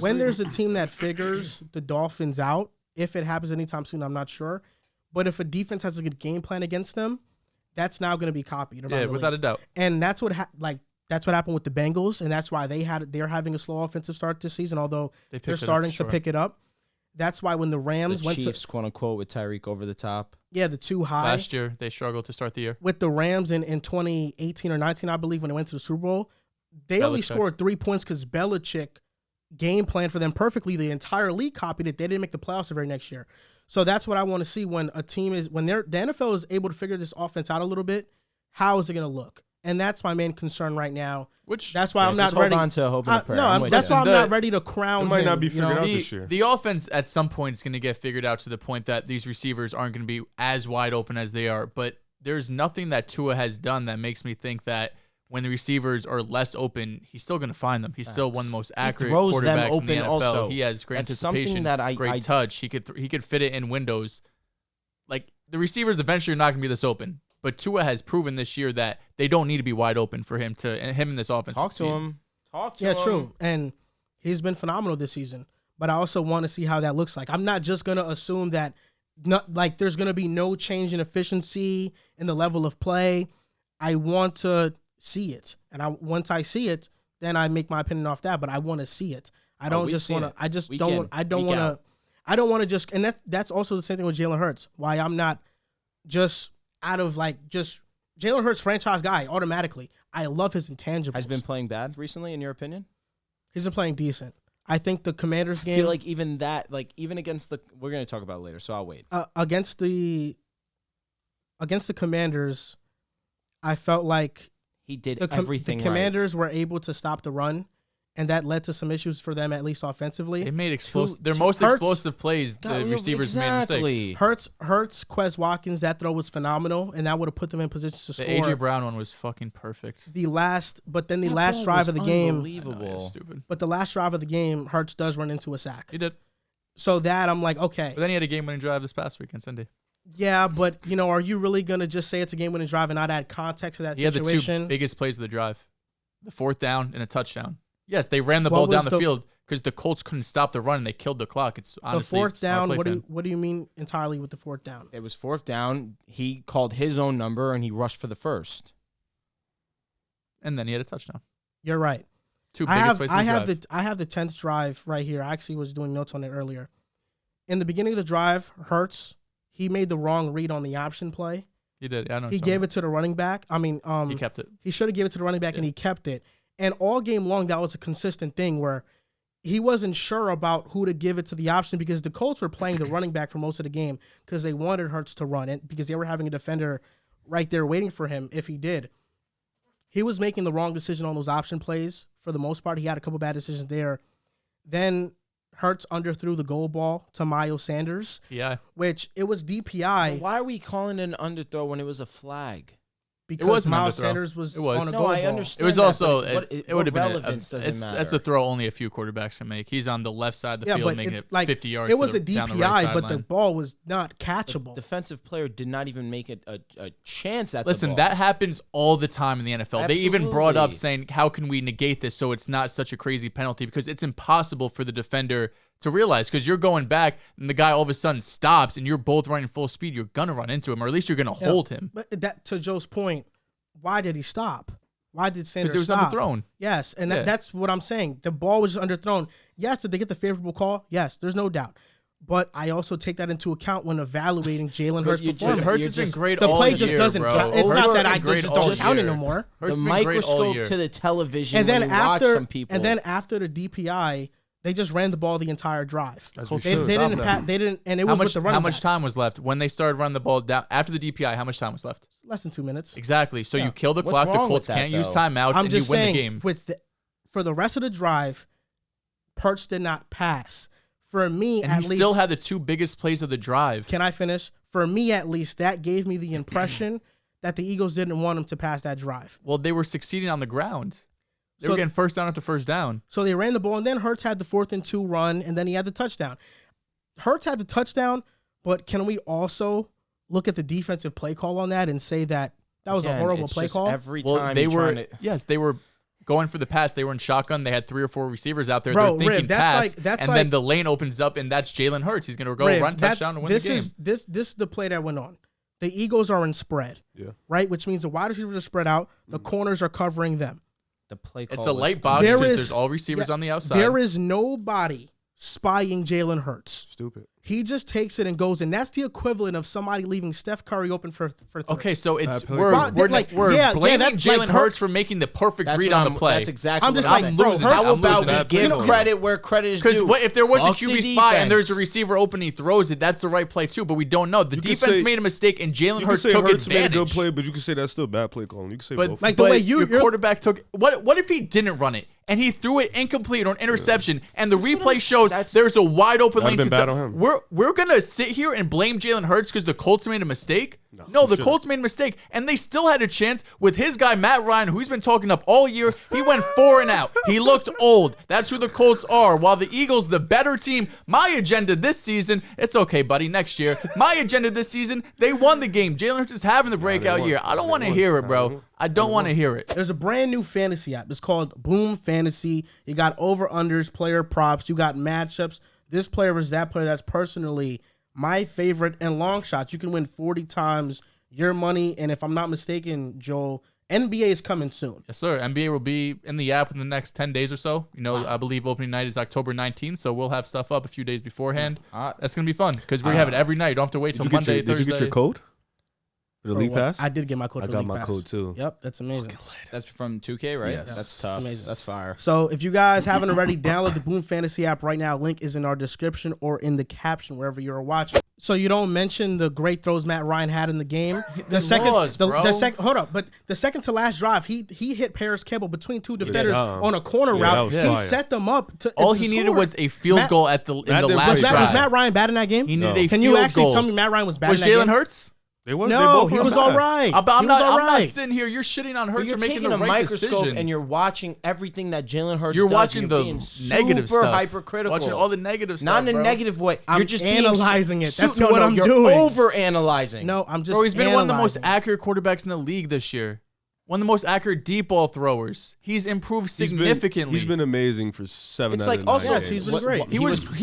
when there's a team that figures the Dolphins out, if it happens anytime soon, I'm not sure. But if a defense has a good game plan against them, that's now going to be copied. Yeah, without a doubt. And that's what that's what happened with the Bengals, and that's why they're having a slow offensive start this season, although they're starting to pick it up. That's why when the Rams went Chiefs, quote unquote, with Tyreek over the top. Yeah, the too high. Last year, they struggled to start the year. With the Rams in 2018 or 19, I believe, when they went to the Super Bowl, they only scored 3 points because Belichick game planned for them perfectly. The entire league copied it. They didn't make the playoffs the very next year. So that's what I want to see when a team is, when the NFL is able to figure this offense out a little bit, how is it going to look? And that's my main concern right now. That's why I'm not ready. Hold on to hope and prayer. No, that's why I'm not ready to crown him. It might not be figured out this year. The offense at some point is going to get figured out to the point that these receivers aren't going to be as wide open as they are. But there's nothing that Tua has done that makes me think that when the receivers are less open, he's still going to find them. He's still one of the most accurate quarterbacks in the NFL. Also. He has great anticipation, great touch. He could fit it in windows. Like, the receivers eventually are not going to be this open. But Tua has proven this year that they don't need to be wide open for him in this offense. Talk to him. Yeah, true. And he's been phenomenal this season. But I also want to see how that looks like. I'm not just going to assume that there's going to be no change in efficiency in the level of play. I want to see it. And once I see it, then I make my opinion off that. But I want to see it. I don't just want to. I just don't. I don't want to. I don't want to just. And that's also the same thing with Jalen Hurts. Why I'm not just out of just Jalen Hurts franchise guy automatically. I love his intangibles. Has been playing bad recently, in your opinion? He's been playing decent. I think the Commanders game. I feel like even against we're going to talk about it later, so I'll wait. Against the Commanders, I felt like he did everything right. The Commanders were able to stop the run, and that led to some issues for them, at least offensively. They made their most explosive plays. The receivers made mistakes. Hurts, Quez Watkins, that throw was phenomenal, and that would have put them in position to score. The A.J. Brown one was fucking perfect. The last drive of the game, unbelievable. Stupid. But the last drive of the game, Hurts does run into a sack. He did. So that I'm like, okay. But then he had a game-winning drive this past weekend, Sunday. Yeah, but are you really gonna just say it's a game-winning drive and not add context to that situation? He had the two biggest plays of the drive: the fourth down and a touchdown. Yes, they ran the ball down the field because the Colts couldn't stop the run and they killed the clock. It's honestly the fourth down. What do you mean entirely with the fourth down? It was fourth down. He called his own number and he rushed for the first. And then he had a touchdown. You're right. Two biggest plays of the drive. I have the 10th drive right here. I actually was doing notes on it earlier. In the beginning of the drive, Hurts, he made the wrong read on the option play. He did. I know. He gave it to the running back. He kept it. He should have given it to the running back, and he kept it. And all game long, that was a consistent thing where he wasn't sure about who to give it to the option because the Colts were playing the running back for most of the game because they wanted Hurts to run it because they were having a defender right there waiting for him if he did. He was making the wrong decision on those option plays for the most part. He had a couple bad decisions there. Then Hurts underthrew the goal ball to Miles Sanders. Yeah. Which it was DPI. Why are we calling it an underthrow when it was a flag? Because Miles Sanders was on a goal ball. I understand. It was also it would have been relevance doesn't matter. That's a throw only a few quarterbacks can make. He's on the left side of the field making it 50 yards. It was a down DPI, the right but the ball was not catchable. The defensive player did not even make it a chance at Listen, the ball. that happens all the time in the NFL. Absolutely. They even brought up saying, how can we negate this so it's not such a crazy penalty? Because it's impossible for the defender to realize because you're going back and the guy all of a sudden stops and you're both running full speed. You're going to run into him or at least you're going to hold him. But that, to Joe's point, why did he stop? Why did Sanders stop? Because it was underthrown. Yes, and that's what I'm saying. The ball was just underthrown. Yes, did they get the favorable call? Yes, there's no doubt. But I also take that into account when evaluating Jalen Hurts' performance. Hurts has been great the all play year, just doesn't count. It's not that I just don't count anymore. The microscope to the television and then when you watch some people. And then after the DPI, they just ran the ball the entire drive. They didn't, and it was with the running How much backs. time was left when they started running the ball down after the DPI? How much time was left? Less than 2 minutes. Exactly. So you kill the clock. The Colts can't use timeouts, and you win the game. For the rest of the drive, Hurts did not pass. For me, and at he least, still had the two biggest plays of the drive. Can I finish? For me, at least, that gave me the impression that the Eagles didn't want him to pass that drive. Well, they were succeeding on the ground. They were getting first down after first down. So they ran the ball, and then Hurts had the 4th and 2 run, and then he had the touchdown. Hurts had the touchdown, but can we also look at the defensive play call on that and say that was a horrible play call? Every time they were going for the pass. They were in shotgun. They had 3 or 4 receivers out there. Bro, They're thinking Riv, that's pass, like then the lane opens up, and that's Jalen Hurts. He's going to go Riv, run touchdown and win the game. This is the play that went on. The Eagles are in spread, right? Which means the wide receivers are spread out. The corners are covering them. The play call It's a light box because there's all receivers on the outside. There is nobody spying Jalen Hurts. Stupid. He just takes it and goes, and that's the equivalent of somebody leaving Steph Curry open for 3. Okay, so it's Blaming Jalen Hurts for making the perfect read on the play. That's exactly I'm what just like, saying. bro, How about we that give play. credit where credit is Because due? if there was a Fuck QB the spy and there's a defense. receiver open, he throws it. That's the right play too. But we don't know. The You could defense say- made a mistake, and Jalen You Hurts can say took Hurts made a advantage. good play, but you can say that's still bad play calling. You can say But both. Like the way your you're- quarterback took. What if he didn't run it and he threw it incomplete or an interception, and the replay shows there's a wide open lane? That'd been bad on him. We're gonna sit here and blame Jalen Hurts because the Colts made a mistake? No, the Colts made a mistake, and they still had a chance with his guy Matt Ryan, who he's been talking up all year. He went 4 and out. He looked old. That's who the Colts are. While the Eagles, the better team, my agenda this season, it's okay, buddy, next year. My agenda this season, they won the game. Jalen Hurts is having the breakout year. I don't want to hear it, bro. I don't want to hear it. There's a brand new fantasy app. It's called Boom Fantasy. You got over-unders, player props. You got matchups. This player versus that player. That's personally my favorite, and long shots. You can win 40 times your money. And if I'm not mistaken, Joel, NBA is coming soon. Yes, sir. NBA will be in the app in the next 10 days or so. I believe opening night is October 19th, so we'll have stuff up a few days beforehand. That's going to be fun because we have it every night. You don't have to wait till Monday, Thursday. Did you get your code? For the league pass? I did get my code for the league pass. I got my code too. Yep, that's amazing. That's from 2K, right? Yes. That's tough. Amazing. That's fire. So if you guys haven't already, download the Boom Fantasy app right now. Link is in our description or in the caption wherever you're watching. So you don't mention the great throws Matt Ryan had in the game. The second to last drive, he hit Paris Campbell between 2 defenders on a corner route. He set them up to all he needed was a field goal in the last drive. Was Matt Ryan bad in that game? He needed a field goal. Can you actually tell me Matt Ryan was bad in that game? Was Jalen Hurts? No, he was all right. I'm not sitting here. You're shitting on Hurts for making the right decision. And you're watching everything that Jalen Hurts does. You're watching the negative stuff. Hypercritical. Watching all the negative stuff. Not in a negative way. You're just analyzing it. That's what I'm doing. You're over-analyzing. No, I'm just Bro, he's been one of the most analyzing. accurate quarterbacks in the league this year. One of the most accurate deep ball throwers. He's improved significantly. He's been amazing for 7 It's out of like 9 also, Yes, he's been great. He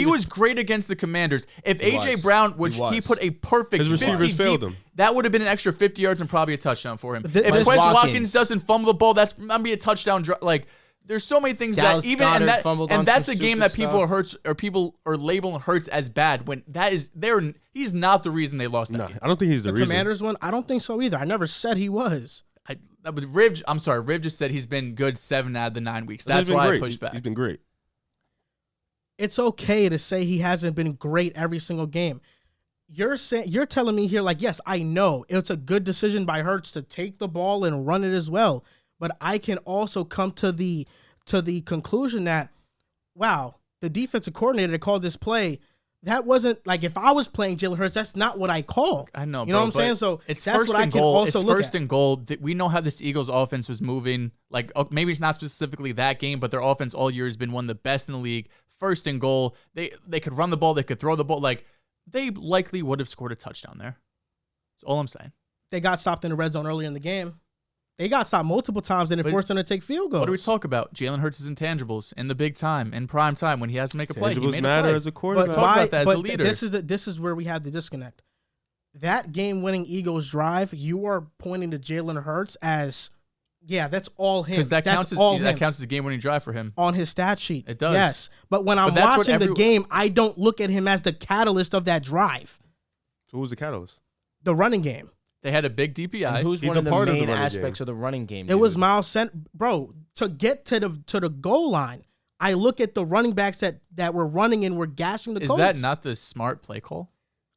was great against the Commanders. If A.J. was. Brown, He he put a perfect His receivers 50 failed deep, him. that would have been an extra 50 yards and probably a touchdown for him. This- If Quez Watkins. Watkins doesn't fumble the ball, that's gonna be a touchdown. Like, there's so many things Dallas that even Goedert fumbled on that's some a game stupid that people are labeling Hurts as bad when he's not the reason they lost that Nah, game. I don't think he's the reason. Commanders one? I don't think so either. I never said he was. I'm sorry. Riv just said he's been good 7 out of the 9 weeks. He's That's been why great. I pushed back. He's been great. It's okay to say he hasn't been great every single game. You're telling me here, like, yes, I know it's a good decision by Hurts to take the ball and run it as well, but I can also come to the conclusion that, wow, the defensive coordinator that called this play, that wasn't like, if I was playing Jalen Hurts, that's not what I call. I know, you know what I'm saying? So it's that's first what I and can goal. also It's look first at. and goal. We know how this Eagles offense was moving. Like, maybe it's not specifically that game, but their offense all year has been one of the best in the league. First and goal. They could run the ball. They could throw the ball. Like, they likely would have scored a touchdown there. That's all I'm saying. They got stopped in the red zone earlier in the game. They got stopped multiple times and it forced them to take field goals. What do we talk about? Jalen Hurts' intangibles in the big time, in prime time, when he has to make a play. He Intangibles made matter a play. as a quarterback. Talk about that as a leader. This is where we have the disconnect. That game-winning Eagles drive, you are pointing to Jalen Hurts as, yeah, that's all him. Because that counts as a game-winning drive for him. On his stat sheet. It does. Yes. But when I'm watching the game, I don't look at him as the catalyst of that drive. So who was the catalyst? The running game. They had a big DPI. And who's He's one a of the part of the main running aspects game. of the running game? It was Miles Sent, bro, to get to the goal line. I look at the running backs that were running and were gashing the Colts. Is that not the smart play call?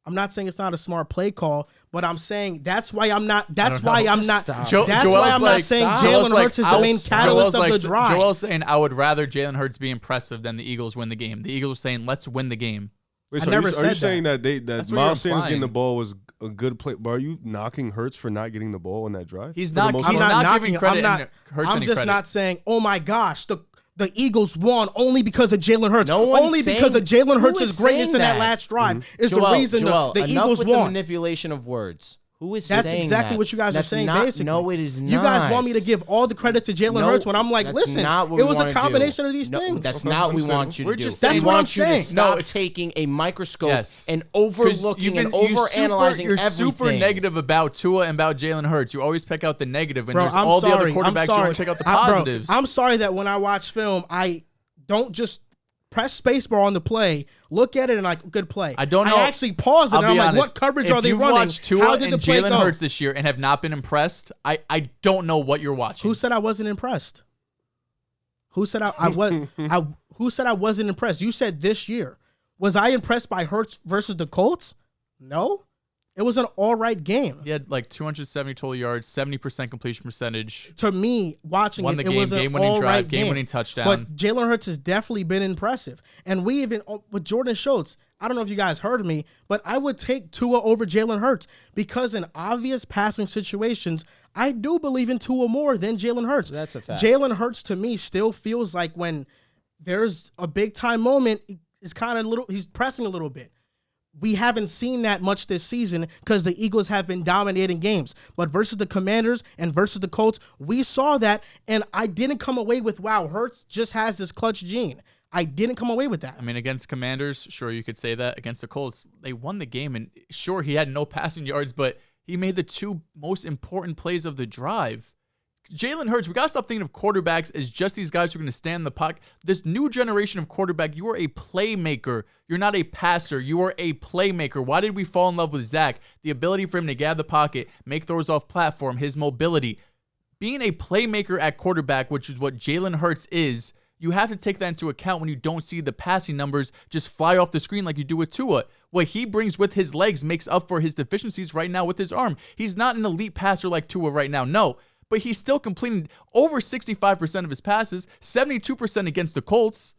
I'm not saying it's not a smart play call, but I'm saying that's why I'm not. That's why I'm not. Stop. That's why I'm not saying Jalen Hurts is the main catalyst of the drive. Joel's saying I would rather Jalen Hurts be impressive than the Eagles win the game. The Eagles are saying let's win the game. Wait, I so never are said you saying that That's what Miles you're Sanders getting implying. the ball was a good play? But are you knocking Hurts for not getting the ball on that drive? He's For the not. most He's part? not giving credit. I'm just not saying, oh my gosh, the Eagles won only because of Jalen Hurts. No one's only saying- because of Jalen who Hurts' is greatness in saying that that? last drive is Joel, the reason the enough Eagles with won. the manipulation of words. Who is That's saying exactly that? what you guys are saying, not, basically. No, it is not. You guys want me to give all the credit to Jalen Hurts when I'm like, listen, it was a combination of these things. That's not what we want you to do. That's what I'm saying. Stop taking a microscope and overlooking and overanalyzing everything. You're super negative about Tua and about Jalen Hurts. You always pick out the negative, and Bro, there's I'm all sorry. the other quarterbacks. You only pick out the positives. I'm sorry that when I watch film, I don't just press spacebar on the play, look at it, and like, good play. I don't know. I actually pause it, and I'm like, what coverage are they running? If you've watched Tua How did the and play Jalen go? Hurts this year and have not been impressed, I don't know what you're watching. Who said I wasn't impressed? Who said I was? Who said I wasn't impressed? You said this year. Was I impressed by Hurts versus the Colts? No. It was an all right game. He had like 270 total yards, 70% completion percentage. To me, watching Won it, the it was game, an all right game. game-winning touchdown. But Jalen Hurts has definitely been impressive. And we even, with Jordan Schultz, I don't know if you guys heard me, but I would take Tua over Jalen Hurts because in obvious passing situations, I do believe in Tua more than Jalen Hurts. That's a fact. Jalen Hurts, to me, still feels like when there's a big-time moment, he's pressing a little bit. We haven't seen that much this season because the Eagles have been dominating games. But versus the Commanders and versus the Colts, we saw that, and I didn't come away with, wow, Hurts just has this clutch gene. I didn't come away with that. I mean, against Commanders, sure, you could say that. Against the Colts, they won the game, and sure, he had no passing yards, but he made the two most important plays of the drive. Jalen Hurts, we got to stop thinking of quarterbacks as just these guys who are going to stand in the pocket. This new generation of quarterback, you are a playmaker. You're not a passer. You are a playmaker. Why did we fall in love with Zach? The ability for him to get out of the pocket, make throws off platform, his mobility. Being a playmaker at quarterback, which is what Jalen Hurts is, you have to take that into account when you don't see the passing numbers just fly off the screen like you do with Tua. What he brings with his legs makes up for his deficiencies right now with his arm. He's not an elite passer like Tua right now, no. But he's still completing over 65% of his passes, 72% against the Colts.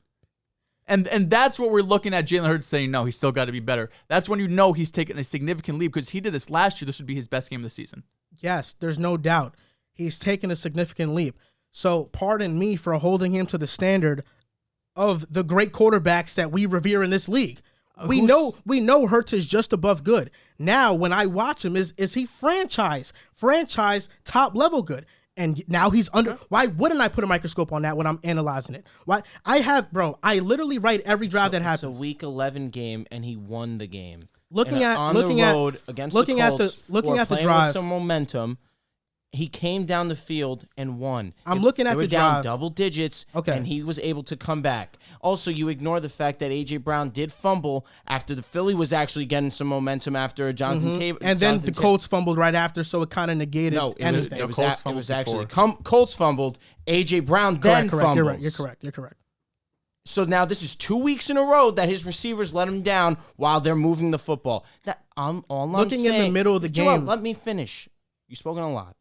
And that's what we're looking at Jalen Hurts saying, no, he's still got to be better. That's when you know he's taken a significant leap because he did this last year. This would be his best game of the season. Yes, there's no doubt. He's taken a significant leap. So pardon me for holding him to the standard of the great quarterbacks that we revere in this league. We know Hurts is just above good. Now, when I watch him, is he franchise top level good? And now he's under. Why wouldn't I put a microscope on that when I'm analyzing it? Why I literally write every drive that happens. It's a Week 11 game, and he won the game. Looking at the road against the Colts, looking at the playing drive, with some momentum. He came down the field and won. I'm looking at they were the down drive. double digits, Okay. and he was able to come back. Also, you ignore the fact that A.J. Brown did fumble after the Philly was actually getting some momentum after Jonathan Taylor. And then the Colts fumbled right after, so it kind of negated. No, it was actually before. Colts fumbled. A.J. Brown then fumbles. You're right. You're correct. So now this is 2 weeks in a row that his receivers let him down while they're moving the football. Looking in the middle of the Joel, game. let me finish. You've spoken a lot.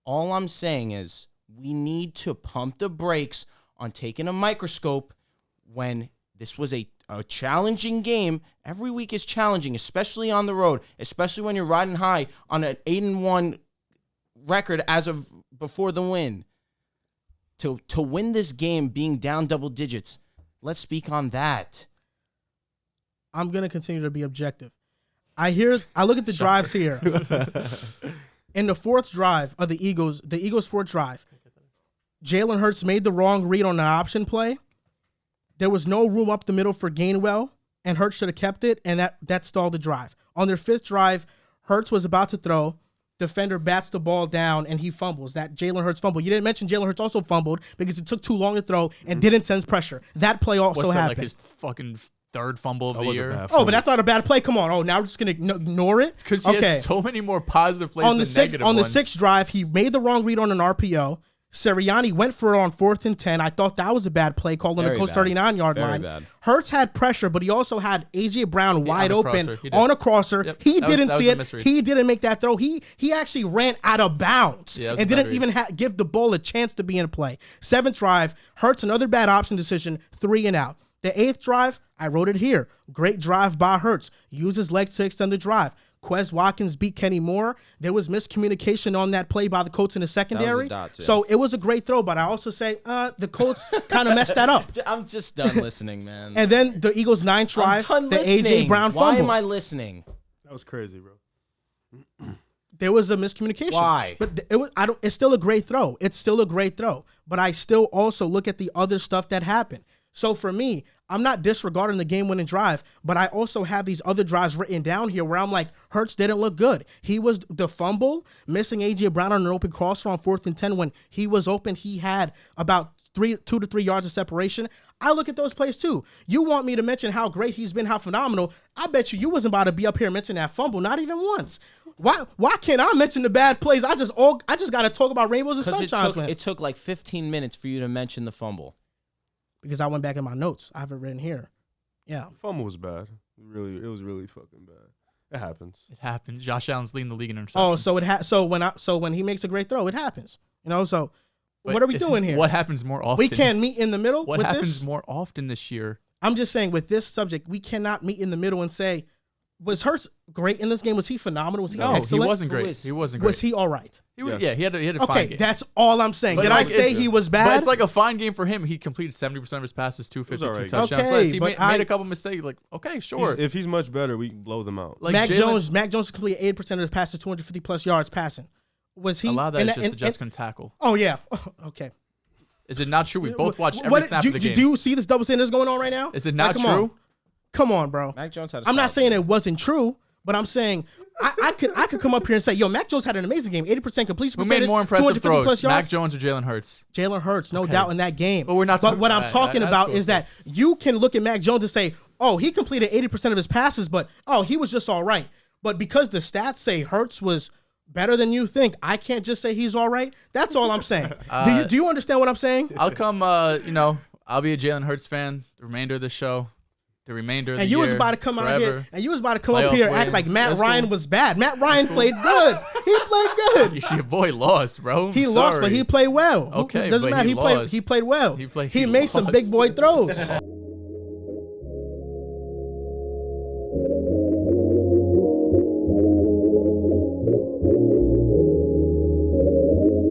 All I'm saying is we need to pump the brakes on taking a microscope when this was a challenging game. Every week is challenging, especially on the road, especially when you're riding high on an 8-1 record as of before the win. To win this game being down double digits, let's speak on that. I'm going to continue to be objective. I look at the drives here. In the fourth drive of the Eagles' fourth drive, Jalen Hurts made the wrong read on an option play. There was no room up the middle for Gainwell, and Hurts should have kept it, and that stalled the drive. On their fifth drive, Hurts was about to throw. Defender bats the ball down, and he fumbles. That Jalen Hurts fumble. You didn't mention Jalen Hurts also fumbled because it took too long to throw and didn't sense pressure. That play also What's that, happened. like his fucking third fumble of the year? Oh, but that's not a bad play. Come on. Oh, now we're just going to ignore it? Because he has so many more positive plays than negative on the ones. sixth drive, he made the wrong read on an RPO. Sirianni went for it on 4th and 10. I thought that was a bad play called on the Colts 39-yard line. Bad. Hurts had pressure, but he also had A.J. Brown wide open on a crosser. Yep. He didn't see it. Misread. He didn't make that throw. He actually ran out of bounds and didn't even give the ball a chance to be in play. 7th drive, Hurts, another bad option decision, 3 and out. The 8th drive, I wrote it here. Great drive by Hurts. Use his legs to extend the drive. Quez Watkins beat Kenny Moore. There was miscommunication on that play by the Colts in the secondary. So it was a great throw, but I also say the Colts kind of messed that up. I'm just done listening, man. And then the Eagles' 9th drive, the A.J. Brown fumble. Why am I listening? That was crazy, bro. there was a miscommunication. Why? But it's still a great throw. It's still a great throw. But I still also look at the other stuff that happened. So for me, I'm not disregarding the game-winning drive, but I also have these other drives written down here where I'm like, Hurts didn't look good. He was the fumble, missing A.J. Brown on an open crosser on 4th and 10 when he was open. He had about 2 to 3 yards of separation. I look at those plays too. You want me to mention how great he's been, how phenomenal. I bet you wasn't about to be up here mentioning that fumble, not even once. Why can't I mention the bad plays? I just got to talk about rainbows and sunshine. It took like 15 minutes for you to mention the fumble. Because I went back in my notes. I have it written here. Yeah. The fumble was bad. It was really fucking bad. It happens. It happened. Josh Allen's leading the league in interceptions. Oh, so when he makes a great throw, it happens. So but what are we doing here? What happens more often? We can't meet in the middle. What with happens this? more often this year? I'm just saying with this subject, we cannot meet in the middle and say, was Hurts great in this game? Was he phenomenal? Was he excellent? He wasn't great. He wasn't great. Was he all right? He was, Yes. Yeah, he had a fine game. That's all I'm saying. But Did I say he was bad? But it's like a fine game for him. He completed 70% of his passes, 252 It was all right. touchdowns. Okay, He but made a couple mistakes. Like, okay, sure. If he's much better, we can blow them out. Like Mac Jalen- Jones completed 80% of his passes, 250 plus yards passing. Was he? a lot of that is just the Jets couldn't tackle. Oh yeah. Okay. Is it not true? We both watched every snap of the game. Do you see this double standard that's going on right now? Is it not come true? On. Come on, bro. Mac Jones had. I'm not saying it wasn't true, but I'm saying I could come up here and say, yo, Mac Jones had an amazing game, 80% completion Who percentage, made more impressive 250 plus throws, yards. Mac Jones or Jalen Hurts? Jalen Hurts, no Okay. doubt in that game. But we're not. But what I'm talking that's about cool. is that you can look at Mac Jones and say, oh, he completed 80% of his passes, but he was just all right. But because the stats say Hurts was better than you think, I can't just say he's all right. That's all I'm saying. Do you understand what I'm saying? I'll come. I'll be a Jalen Hurts fan the remainder of the show. The remainder of the And year. you was about to come out forever. here, and you was about to come up Playoff here and act wins. like Matt That's Ryan cool. was bad. Matt Ryan played good. He played good. Your boy lost, bro. He lost, but he played well. Okay, doesn't but matter. he lost. He played well. He made some lost. big boy throws.